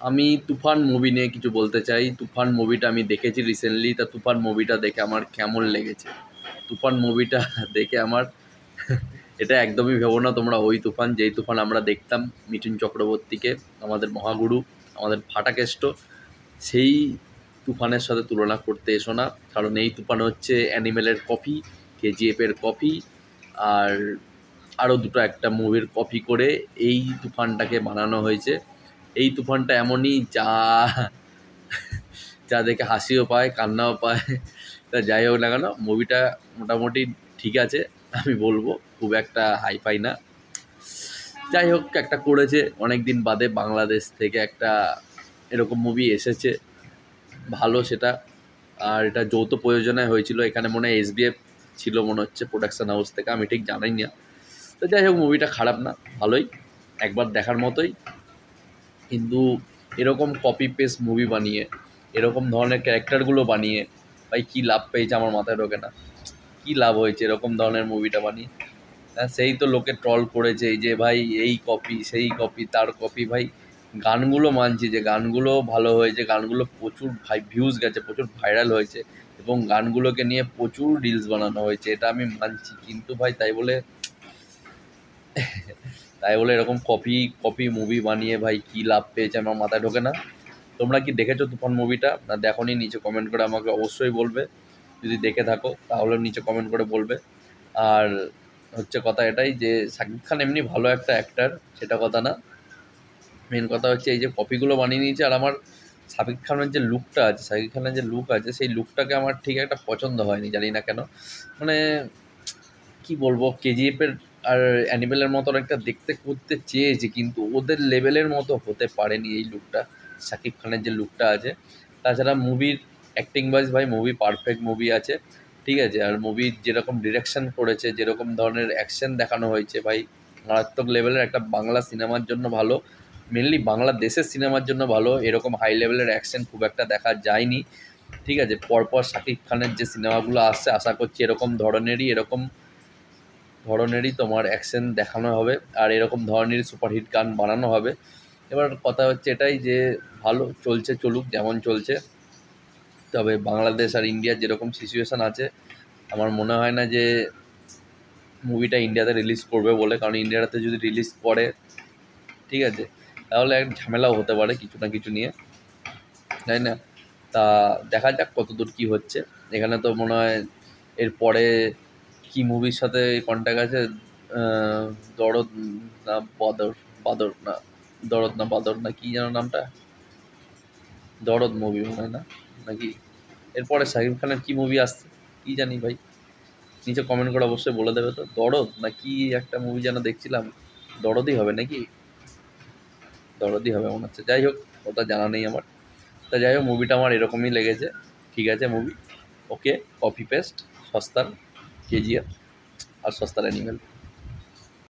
আমি তুফান মুভি নিয়ে কিছু বলতে চাই। তুফান মুভিটা আমি দেখেছি রিসেন্টলি। তা তুফান মুভিটা দেখে আমার কেমন লেগেছে? তুফান মুভিটা দেখে আমার এটা একদমই ভেবো না তোমরা ওই তুফান, যেই তুফান আমরা দেখতাম মিঠুন চক্রবর্তীকে, আমাদের মহাগুরু, আমাদের ফাটাকেষ্ট, সেই তুফানের সাথে তুলনা করতে এসো না। কারণ এই তুফান হচ্ছে অ্যানিমেলের কপি, কেজিএফের কপি, আর আরও দুটো একটা মুভির কপি করে এই তুফানটাকে বানানো হয়েছে। এই তুফানটা এমনই যা যা দেখে হাসিও পায়, কান্নাও পায়। তা যাই হোক না কেন, মুভিটা মোটামুটি ঠিক আছে, আমি বলবো খুব একটা হাইফাই না। যাই হোক, একটা করেছে অনেক দিন বাদে, বাংলাদেশ থেকে একটা এরকম মুভি এসেছে, ভালো সেটা। আর এটা যৌথ প্রযোজনায় হয়েছিল, এখানে মনে হয় এসবিএফ ছিল মনে হচ্ছে প্রোডাকশন হাউস থেকে, আমি ঠিক জানাই না। তো যাই হোক, মুভিটা খারাপ না, ভালোই, একবার দেখার মতোই। কিন্তু এরকম কপি পেস্ট মুভি বানিয়ে, এরকম ধরনের ক্যারেক্টারগুলো বানিয়ে ভাই কী লাভ পেয়েছে আমার মাথায় ঢোকে না। কী লাভ হয়েছে এরকম ধরনের মুভিটা বানিয়ে? হ্যাঁ, সেই তো লোকে ট্রল করেছে এই যে ভাই এই কপি সেই কপি তার কপি। ভাই গানগুলো মানছি যে গানগুলো ভালো হয়েছে, গানগুলো প্রচুর ভিউজ গেছে, প্রচুর ভাইরাল হয়েছে, এবং গানগুলোকে নিয়ে প্রচুর রিলস বানানো হয়েছে, এটা আমি মানছি। কিন্তু ভাই তাই বলে এরকম কপি কপি মুভি বানিয়ে ভাই কী লাভ পেয়েছে আমার মাথায় ঢোকে না। তোমরা কি দেখেছো তুফান মুভিটা না দেখোনি? নিচে কমেন্ট করে আমাকে অবশ্যই বলবে। যদি দেখে থাকো তাহলে নিচে কমেন্ট করে বলবে। আর হচ্ছে কথা এটাই যে শাকিব খান এমনি ভালো একটা অ্যাক্টার, সেটা কথা না। মেন কথা হচ্ছে এই যে কপিগুলো বানিয়ে নিয়েছে। আর আমার শাকিব খানের যে লুকটা আছে, শাকিব খানের যে লুক আছে, সেই লুকটাকে আমার ঠিক একটা পছন্দ হয়নি, জানি না কেন। মানে কি বলবো, কেজিএফের আর অ্যানিমেলের মতন একটা দেখতে করতে চেয়েছি, কিন্তু ওদের লেভেলের মতো হতে পারেনি এই লুকটা, শাকিব খানের যে লুকটা আছে। তাছাড়া মুভির অ্যাক্টিং ওয়াইজ ভাই মুভি পারফেক্ট মুভি আছে, ঠিক আছে। আর মুভির যেরকম ডিরেকশন করেছে, যেরকম ধরনের অ্যাকশন দেখানো হয়েছে ভাই, মারাত্মক লেভেলের একটা বাংলা সিনেমার জন্য ভালো, মেনলি বাংলাদেশের সিনেমার জন্য ভালো। এরকম হাই লেভেলের অ্যাকশন খুব একটা দেখা যায়নি, ঠিক আছে। পরপর শাকিব খানের যে সিনেমাগুলো আসছে, আশা করছি এরকম ধরনেরই তোমার অ্যাকশন দেখানো হবে, আর এরকম ধরনেরই সুপারহিট গান বানানো হবে। এবার কথা হচ্ছে এটাই যে ভালো চলছে, চলুক যেমন চলছে। তবে বাংলাদেশ আর ইন্ডিয়ার যেরকম সিচুয়েশান আছে, আমার মনে হয় না যে মুভিটা ইন্ডিয়াতে রিলিজ করবে বলে। কারণ ইন্ডিয়াতে যদি রিলিজ করে, ঠিক আছে, তাহলে এক ঝামেলাও হতে পারে কিছু না কিছু নিয়ে, তাই না? তা দেখা যাক কতদূর কী হচ্ছে। এখানে তো মনে হয় এরপরে কি মুভির সাথে কন্ট্যাক্ট আছে, আহ, দরদ না বাদর, বাদর না দরদ না বাদর না কি যেন নামটা, দরদ মুভি মনে হয় না, নাকি এরপরে শাকিব খানের কি মুভি আসছে কি জানি ভাই, নিচে কমেন্ট করে অবশ্যই বলে দেবে। তো দরদ না কি একটা মুভি যেন দেখছিলাম, দরদই হবে নাকি, দরদই হবে মনে হচ্ছে। যাই হোক, ওটা জানা নেই আমার। তা যাই হোক, মুভিটা আমার এরকমই লেগেছে, ঠিক আছে মুভি, ওকে। কপি পেস্ট, সস্তার কেজিএফ আর সস্তার অ্যানিমেল।